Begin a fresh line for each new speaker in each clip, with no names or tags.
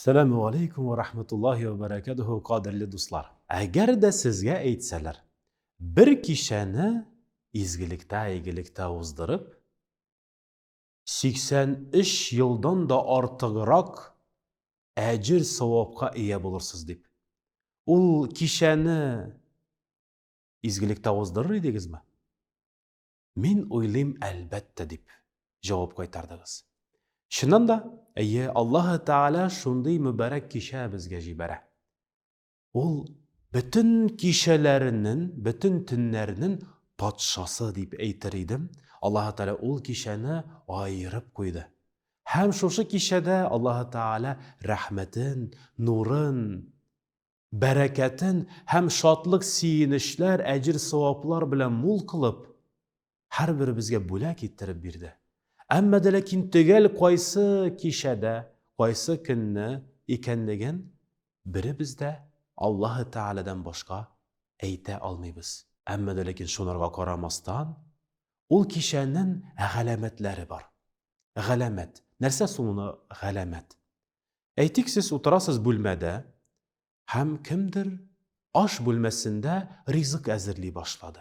Assalamu alaikum wa rahmatullahi wa barakatuhu qadirli dostlar. Agar da sizga aytsalar, bir kishini iyilikda o'zdirib, 83 yildan da ortiqroq ajr savobga ega bo'lursiz deb. Ul kishini iyilikda o'zdirir edingizmi? Men o'ylayim albatta deb javob qaytardingiz. Shundan da Alloh Taala shunday muborak kisha bizga jibara. Ol bütün kişilerinin, bütün tünlerinin patşası deyip aytar edim. Allah Teala ol kişini ayırıp koydu. Hem şu kişide Allah Teala rahmetin, nurun, bereketin, hem şatlık siyinişler, ecir savaplar bilen mul kılıp her biri bizge bulak ettirip birdi. Ama de lekin tügel qaysı kişide, qaysı künni ikenligin biri bizde Allah Teala'dan başka ayta almayız. Amma da lekin şunlarga qaramasdan ol kişinin galametleri var. Galamet. Nerse sonuna galamet. Aytik siz oturasız bölmede hem kimdir aş bölmesinde rizq azirliği başladı.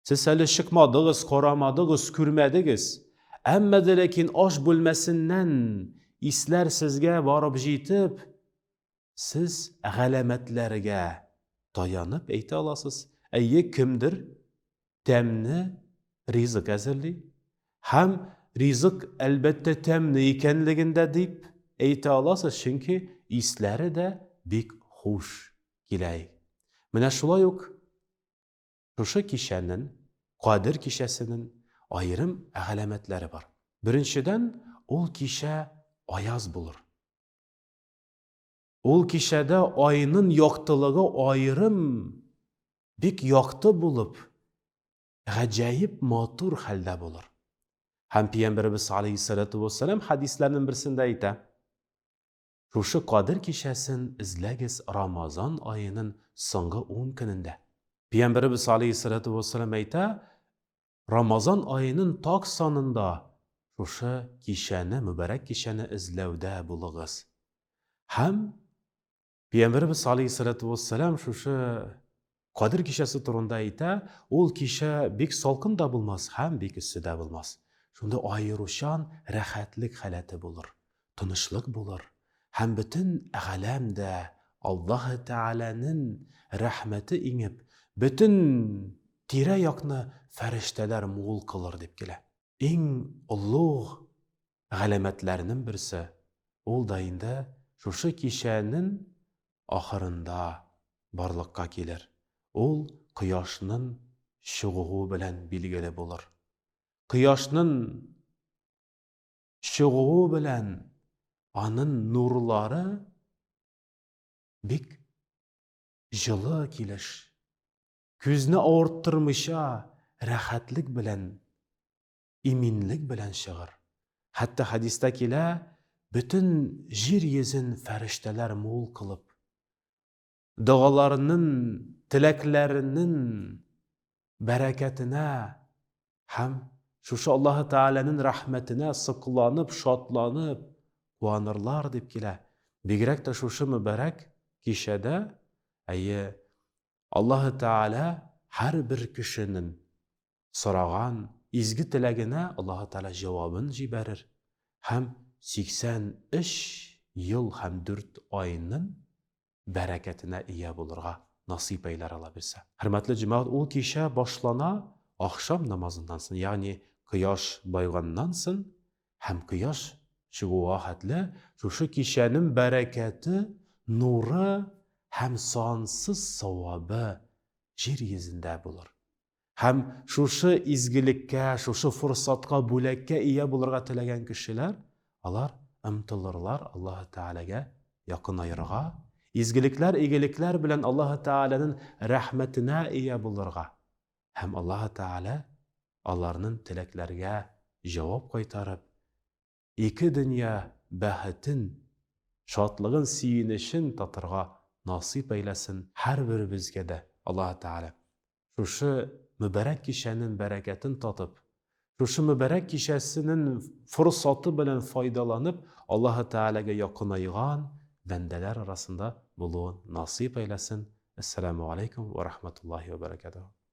Siz hali çıkmadınız, qaramadınız, görmediniz. Amma da lekin aş bölmesinden isler sizge varıp jitip siz galametlerge dayanıp ayta alasız. Kimdir temni rizq azirli hem rizq elbette temni ekenliginde deyip ayta alasız. Çünkü isleri de bek hoş kilay. Mine şulay yok. Şu kişinin, qadir kişisinin ayrım galametleri var. Birinciden ol kişi ayaz bulur. Ol kişide ayının yoktılığı ayrım bek yoktı bulup gacayip matur halde bulur. Hem Peygamberimiz aleyhissalatu vesselam hadislerinin birisinde ayta. Şu qadir kişisin izlegiz Ramazan ayının songi 10 gününde. Peygamberimiz aleyhissalatu vesselam ayta. Ramazan ayının tak sonunda şu kişini, mübarek kişini izlevde buluguz. Hem Peygamberimiz aleyhissalatu vesselam şu qadir kişisi turunda ayta, ol kişi bek salkın da bulmaz, hem bek üssü de bulmaz. Şunda ayrışan rahatlik haleti bulur, tınışlık bulur. Hem bütün alemde Allah Teala'nın rahmeti inip, bütün tire yakını ferişteler muğul kılır deyip gele. En ulluğ galametlerinin birisi, ol dayında şu kişinin ahırında barlıkka gelir. Ol kıyaşının şuğuğu bilen bilgili bulur. Kıyaşının şuğuğu bilen anın nurları bek jılı kiliş. Küzni ağırttırmışa rahatlik bilen, iminlik bilen şığır. Hatta hadiste kile bütün jir yezin ferişteler muğul kılıp, dualarının, tileklerinin bereketine hem şu Allah Teala'nın rahmetine sıklanıp, şatlanıp, kuanırlar deyip kile. Bigrek de şu mübarek kişide Allah Teala her bir kişinin soragan izgi tilegine Allah Teala cevabını jiberir. Hem 83 yıl hem 4 ayının bereketine iyi bulurga nasip eyler alabilse. Hürmetli cemaat, o kişi başlana akşam namazındansın. Yani kıyaş baygandansın. Hem kıyaş çıgığı ahadli. Şu kişinin bereketi, nuru hem sansız savabı jir yüzünde bulur. Hem şu izgilikke, şu fırsatka, bulekke iyi bulurga tilegen kişiler, alar ımtılırlar Allah Teala'ya yakın ayırga. İzgilikler, iyilikler bilen Allah Teala'nın rahmetine iyi bulurga. Hem Allah Teala onlarının tileklerine cevap kaytarıp, iki dünya bahitin, şatlığın siyinişin tatırga nasip eylesin her bir bizge de Allah Teala. Şu mübarek kişinin bereketini tatıp, şu mübarek kişisinin fırsatı bilen faydalanıp Allah Teala'ya yakın ayıgan bendeler arasında buluğun nasip eylesin. Esselamu Aleyküm ve Rahmetullahi ve Berekatuhu.